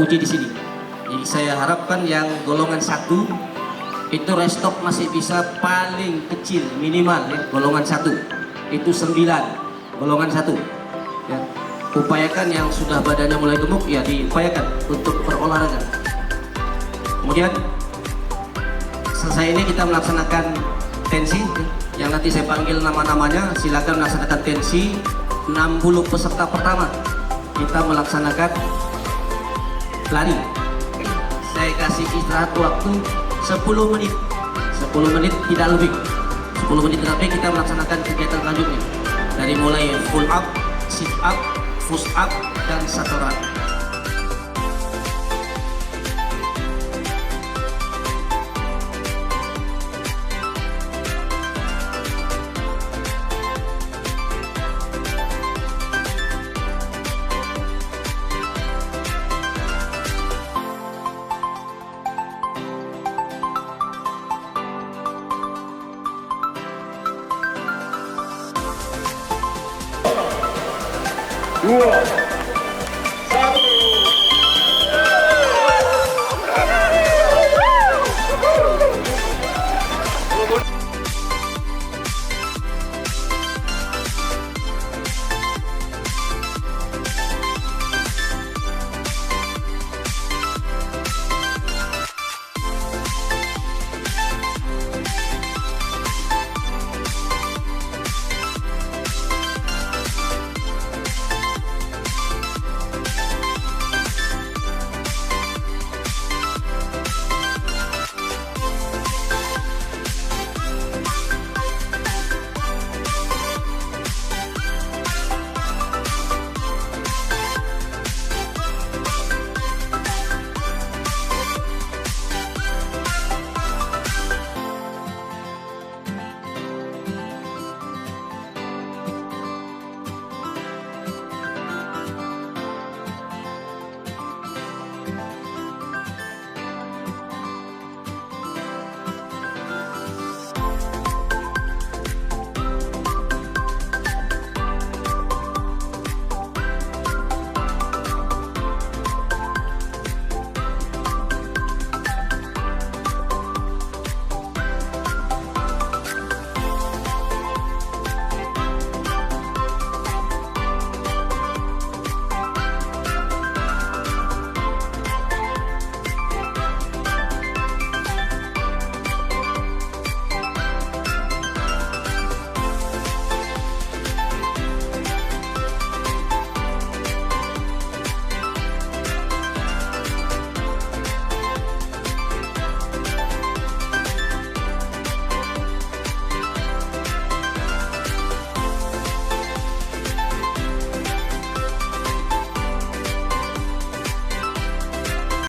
uji di sini. Jadi saya harapkan yang golongan 1 itu restock masih bisa paling kecil minimal ya, golongan 1 itu 9 golongan 1 ya. Upayakan yang sudah badannya mulai gemuk ya diupayakan untuk berolahraga. Kemudian selesai ini kita melaksanakan tensi yang nanti saya panggil nama-namanya. Silakan melaksanakan tensi. 60 peserta pertama kita melaksanakan lari. Saya kasih istirahat waktu 10 menit 10 menit tidak lebih 10 menit tidak lebih kita melaksanakan kegiatan selanjutnya dari mulai full up, sit up, push up, dan satuan. Dua.